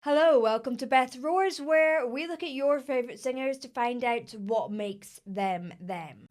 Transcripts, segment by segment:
Hello, welcome to Beth Roars, where we look at your favourite singers to find out what makes them them.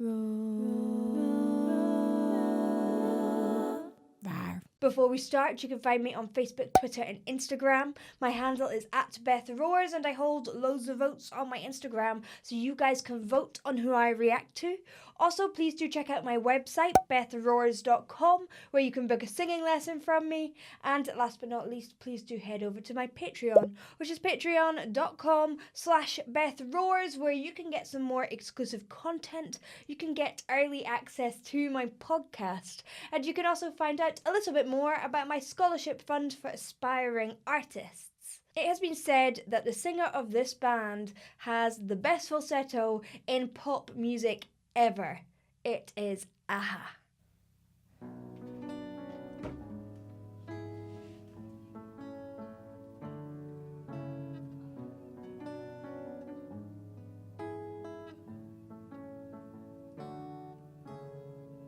Before we start, you can find me on Facebook, Twitter, and Instagram. My handle is @BethRoars, and I hold loads of votes on my Instagram, so you guys can vote on who I react to. Also, please do check out my website, bethroars.com, where you can book a singing lesson from me. And last but not least, please do head over to my Patreon, which is patreon.com/BethRoars, where you can get some more exclusive content. You can get early access to my podcast, and you can also find out a little bit more about my scholarship fund for aspiring artists. It has been said that the singer of this band has the best falsetto in pop music ever. It is Aha.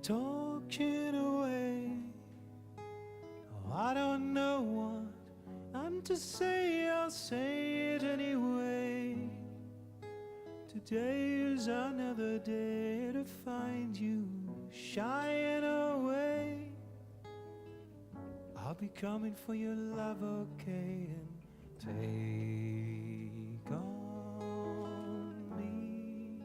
Talking away, oh, I don't know what I'm to say, I'll say it anyway. Today is another day to find you shying away. I'll be coming for your love, okay, and take on me.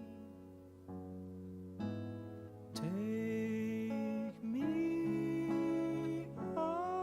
Take me on.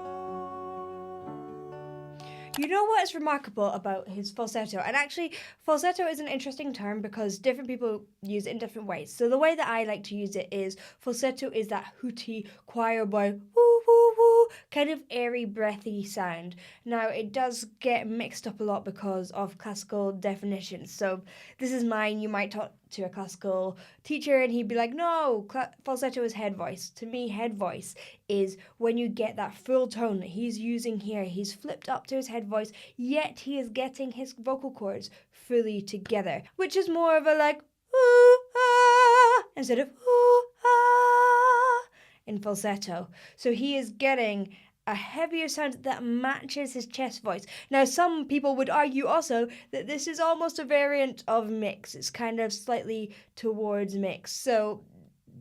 You know what is remarkable about his falsetto? And actually, falsetto is an interesting term because different people use it in different ways. So the way that I like to use it is falsetto is that hooty choir boy woo woo woo kind of airy breathy sound. Now it does get mixed up a lot because of classical definitions. So this is mine. You might talk to a classical teacher and he'd be like, no, falsetto is head voice. To me, head voice is when you get that full tone that he's using here. He's flipped up to his head voice, yet he is getting his vocal cords fully together, which is more of a like ooh ah instead of ooh ah in falsetto. So he is getting a heavier sound that matches his chest voice. Now, some people would argue also that this is almost a variant of mix. It's kind of slightly towards mix. So,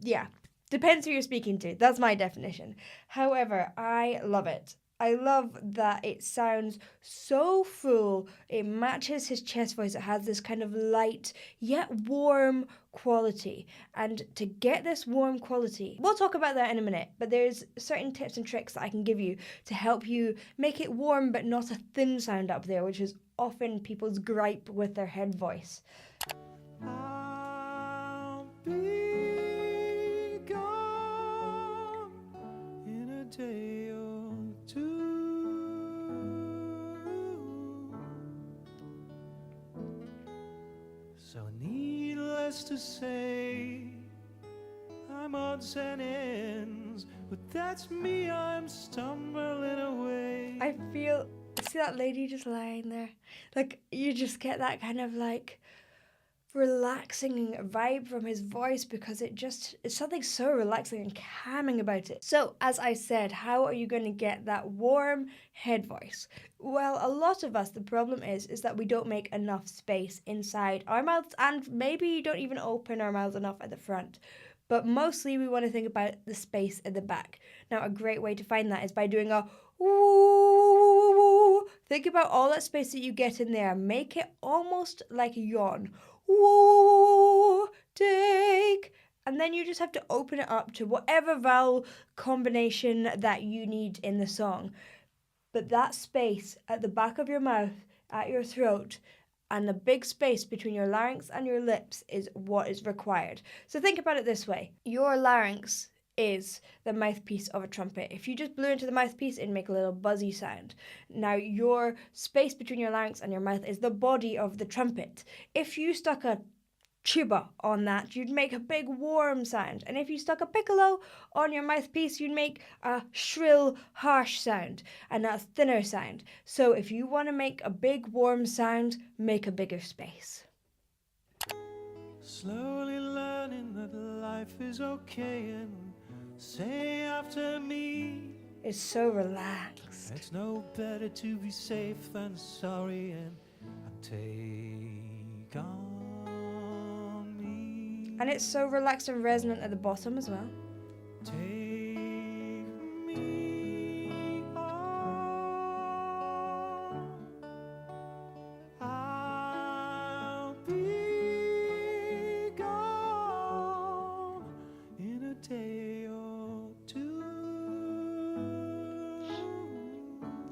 yeah, depends who you're speaking to. That's my definition. However, I love it. I love that it sounds so full. It matches his chest voice. It has this kind of light yet warm quality. And to get this warm quality, we'll talk about that in a minute, but there's certain tips and tricks that I can give you to help you make it warm but not a thin sound up there, which is often people's gripe with their head voice. I'll be gone in a day or two. So needless to say, I'm odds and ends, but that's me, I'm stumbling away. I feel, see that lady just lying there? Like, you just get that kind of like relaxing vibe from his voice because it's something so relaxing and calming about it. So, as I said, how are you going to get that warm head voice? Well, a lot of us, the problem is that we don't make enough space inside our mouths and maybe don't even open our mouths enough at the front. But mostly we want to think about the space at the back. Now, a great way to find that is by doing a woo. Think about all that space that you get in there. Make it almost like a yawn. Woo, take. And then you just have to open it up to whatever vowel combination that you need in the song. But that space at the back of your mouth, at your throat, and the big space between your larynx and your lips is what is required. So think about it this way. Your larynx is the mouthpiece of a trumpet. If you just blew into the mouthpiece, it'd make a little buzzy sound. Now, your space between your larynx and your mouth is the body of the trumpet. If you stuck a tuba on that, you'd make a big warm sound. And if you stuck a piccolo on your mouthpiece, you'd make a shrill, harsh sound and a thinner sound. So if you want to make a big warm sound, make a bigger space. Slowly learning that life is okay, and say after me, is so relaxed. It's no better to be safe than sorry, and take on me. And it's so relaxed and resonant at the bottom as well. Take me on. I'll be gone in a day or two.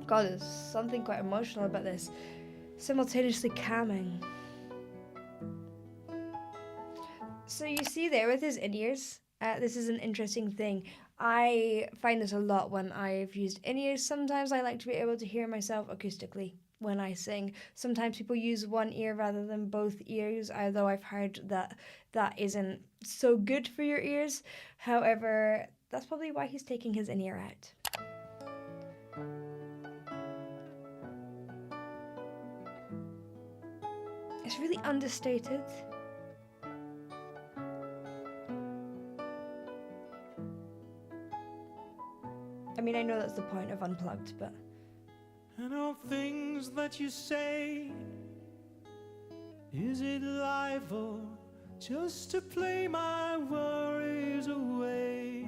God, there's something quite emotional about this, simultaneously calming. So you see there with his in-ears, this is an interesting thing. I find this a lot when I've used in-ears. Sometimes I like to be able to hear myself acoustically when I sing. Sometimes people use one ear rather than both ears, although I've heard that that isn't so good for your ears. However, that's probably why he's taking his in-ear out. It's really understated. I mean, I know that's the point of Unplugged, but... And all things that you say, is it life or just to play my worries away?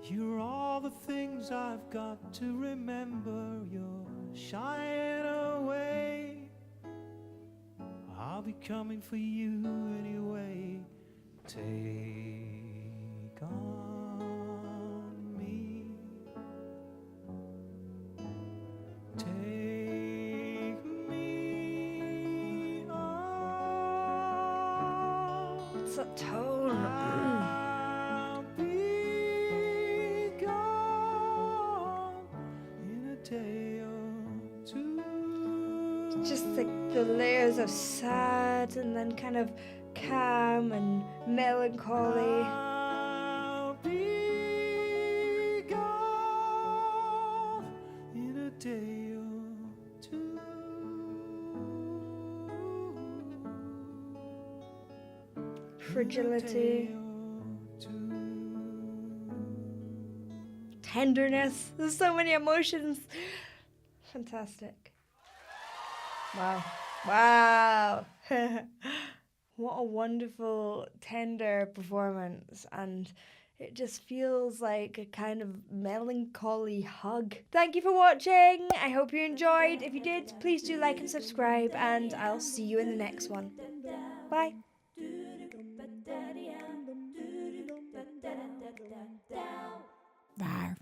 You're all the things I've got to remember. You're shying away. I'll be coming for you anyway. Take on me. Take me on. It's that tone. I'll be gone in a day or two. Just the layers of sad and then kind of calm and melancholy. I'll be gone in a day or two. Fragility. Tenderness. There's so many emotions. Fantastic. Wow. Wow. What a wonderful, tender performance. And it just feels like a kind of melancholy hug. Thank you for watching. I hope you enjoyed. If you did, please do like and subscribe, and I'll see you in the next one. Bye. Bye.